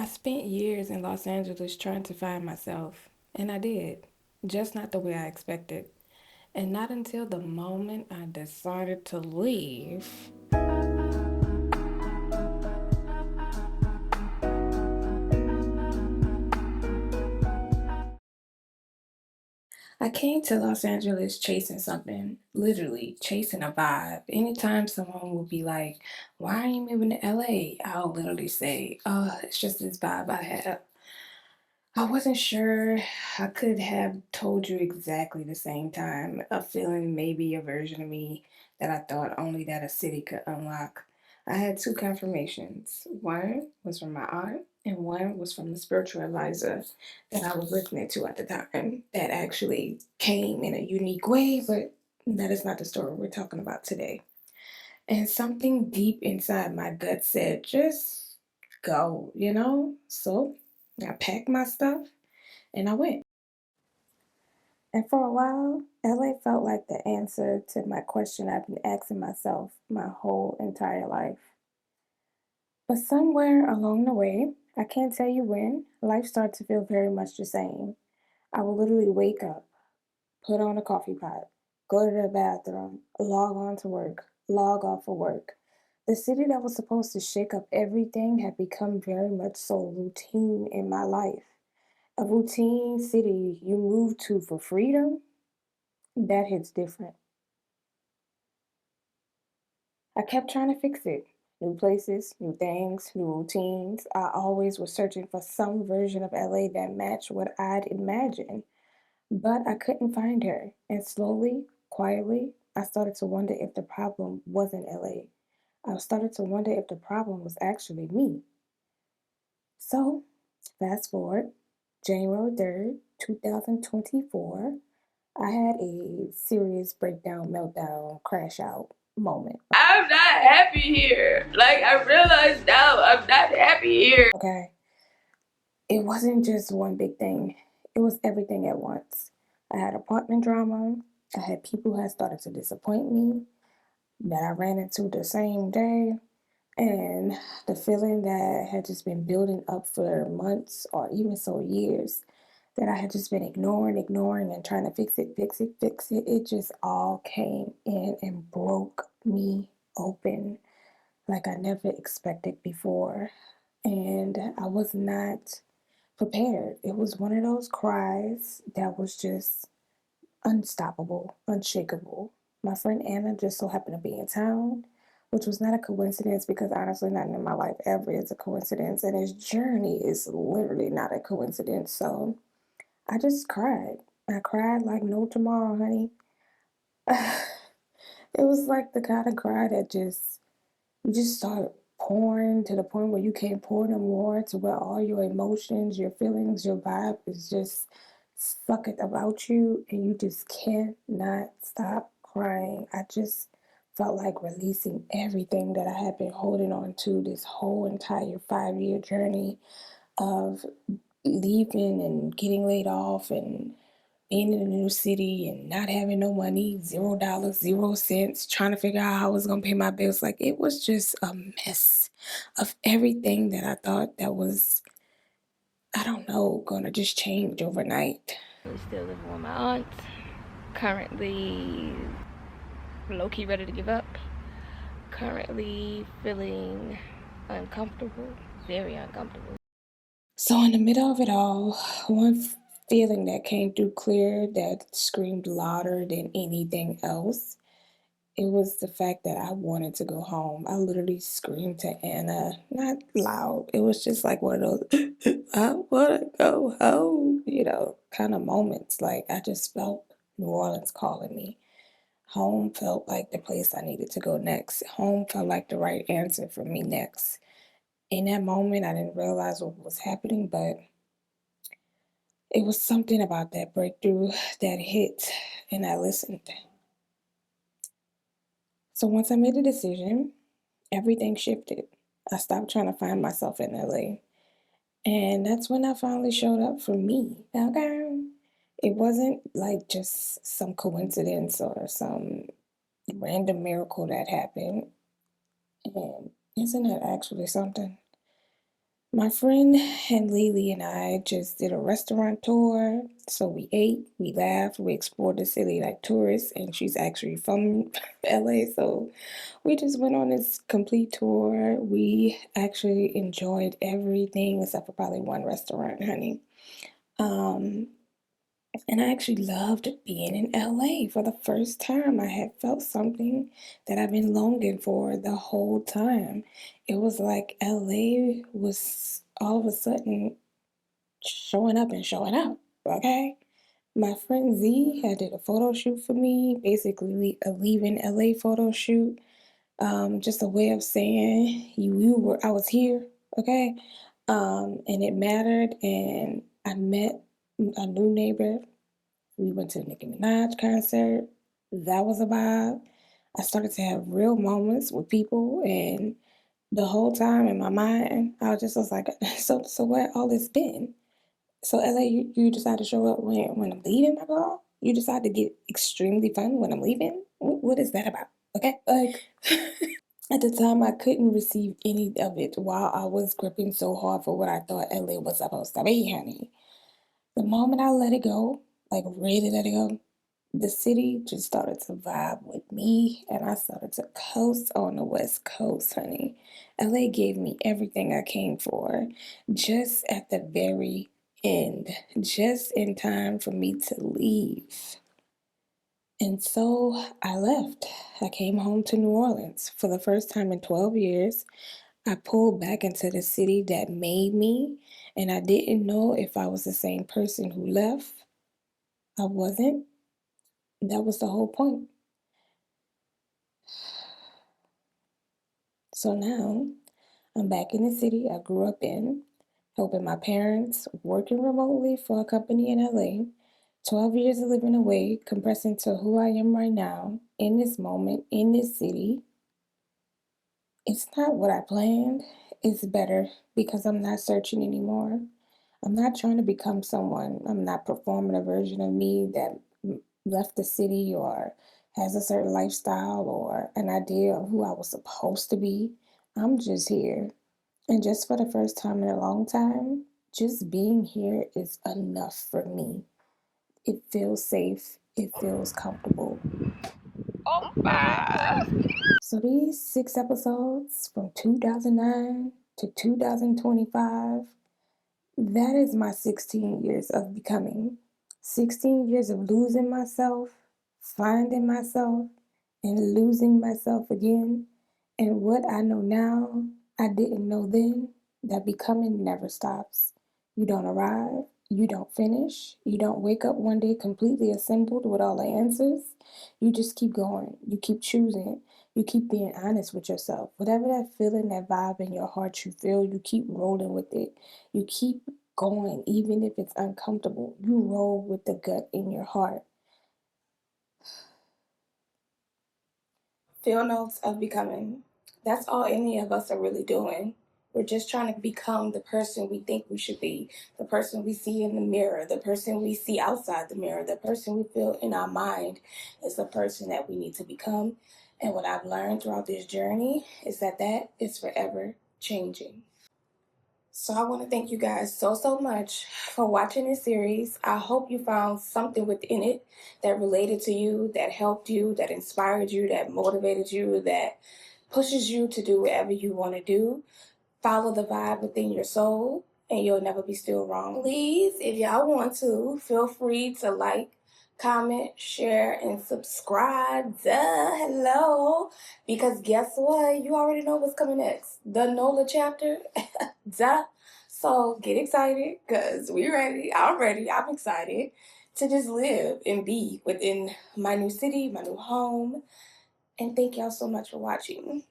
I spent years in Los Angeles trying to find myself, and I did, just not the way I expected. And not until the moment I decided to leave. I came to Los Angeles chasing something, literally chasing a vibe. Anytime someone will be like, "Why are you moving to LA?" I'll literally say, "Oh, it's just this vibe I have." I wasn't sure I could have told you exactly the same time, a feeling, maybe a version of me that I thought only that a city could unlock. I had two confirmations. One was from my aunt, and one was from the spiritual advisor that I was listening to at the time. That actually came in a unique way, but that is not the story we're talking about today. And something deep inside my gut said, just go. So I packed my stuff and I went. And for a while, LA felt like the answer to my question I've been asking myself my whole entire life. But somewhere along the way, I can't tell you when, life started to feel very much the same. I would literally wake up, put on a coffee pot, go to the bathroom, log on to work, log off for work. The city that was supposed to shake up everything had become very much so routine in my life. A routine city you move to for freedom, that hits different. I kept trying to fix it. New places, new things, new routines. I always was searching for some version of LA that matched what I'd imagined, but I couldn't find her. And slowly, quietly, I started to wonder if the problem wasn't LA. I started to wonder if the problem was actually me. So, fast forward, January 3rd, 2024, I had a serious breakdown, meltdown, crash out moment. I'm not happy here. Like, I realize now I'm not happy here. Okay. It wasn't just one big thing, it was everything at once. I had apartment drama, I had people who had started to disappoint me that I ran into the same day, and the feeling that had just been building up for months or even so years that I had just been ignoring, and trying to fix it. It just all came in and broke me open like I never expected before. And I was not prepared. It was one of those cries that was just unstoppable, unshakable. My friend Anna just so happened to be in town, which was not a coincidence because honestly, nothing in my life ever is a coincidence. And his journey is literally not a coincidence. So I just cried. I cried like no tomorrow, honey. It was like the kind of cry that you just start pouring to the point where you can't pour no more, to where all your emotions, your feelings, your vibe is just sucking about you and you just cannot stop crying. I just felt like releasing everything that I had been holding on to this whole entire 5 year journey of leaving and getting laid off and being in a new city and not having no money, $0, 0 cents, trying to figure out how I was gonna pay my bills. Like it was just a mess of everything that I thought that was, I don't know, gonna just change overnight. I'm still living with my aunt. Currently low key ready to give up. Currently feeling uncomfortable. Very uncomfortable. So in the middle of it all, one feeling that came through clear that screamed louder than anything else, it was the fact that I wanted to go home. I literally screamed to Anna, not loud. It was just like one of those, I want to go home, kind of moments. Like I just felt New Orleans calling me. Home felt like the place I needed to go next. Home felt like the right answer for me next. In that moment, I didn't realize what was happening, but it was something about that breakthrough that hit, and I listened. So once I made a decision, everything shifted. I stopped trying to find myself in LA. And that's when I finally showed up for me. Okay. It wasn't like just some coincidence or some random miracle that happened. And isn't it actually something? My friend and Lily and I just did a restaurant tour. So we ate, we laughed, we explored the city like tourists, and she's actually from LA. So we just went on this complete tour. We actually enjoyed everything except for probably one restaurant, honey. Um, and I actually loved being in LA for the first time. I had felt something that I've been longing for the whole time. It was like LA was all of a sudden showing up and showing out, okay? My friend Z had did a photo shoot for me, basically a leaving LA photo shoot. Just a way of saying you were I was here, okay? And it mattered, and I met a new neighbor. We went to the Nicki Minaj concert. That was a vibe. I started to have real moments with people, and the whole time in my mind, I was like, so where all this been? So LA, you decide to show up when I'm leaving, my girl. You decide to get extremely fun when I'm leaving. What is that about? Okay, like at the time, I couldn't receive any of it while I was gripping so hard for what I thought LA was supposed to be, honey. The moment I let it go, like really let it go, the city just started to vibe with me, and I started to coast on the West Coast, honey. LA gave me everything I came for, just at the very end, just in time for me to leave. And so I left. I came home to New Orleans for the first time in 12 years. I pulled back into the city that made me, and I didn't know if I was the same person who left. I wasn't. That was the whole point. So now I'm back in the city I grew up in, helping my parents, working remotely for a company in LA. 12 years of living away, compressing to who I am right now, in this moment, in this city. It's not what I planned. It's better because I'm not searching anymore. I'm not trying to become someone. I'm not performing a version of me that left the city or has a certain lifestyle or an idea of who I was supposed to be. I'm just here. And just for the first time in a long time, just being here is enough for me. It feels safe, it feels comfortable. Oh my! So these 6 episodes from 2009 to 2025, that is my 16 years of becoming. 16 years of losing myself, finding myself, and losing myself again. And what I know now, I didn't know then, that becoming never stops. You don't arrive, you don't finish, you don't wake up one day completely assembled with all the answers. You just keep going, you keep choosing, you keep being honest with yourself. Whatever that feeling, that vibe in your heart you feel, you keep rolling with it. You keep going, even if it's uncomfortable. You roll with the gut in your heart. Feel notes of becoming. That's all any of us are really doing. We're just trying to become the person we think we should be, the person we see in the mirror, the person we see outside the mirror, the person we feel in our mind is the person that we need to become. And what I've learned throughout this journey is that is forever changing. So I want to thank you guys so much for watching this series. I hope you found something within it that related to you, that helped you, that inspired you, that motivated you, that pushes you to do whatever you want to do. Follow the vibe within your soul, and you'll never be still wrong. Please, if y'all want to, feel free to like, comment, share, and subscribe. Duh, hello. Because guess what? You already know what's coming next. The NOLA chapter. Duh. So get excited because we ready. I'm ready. I'm excited to just live and be within my new city, my new home. And thank y'all so much for watching.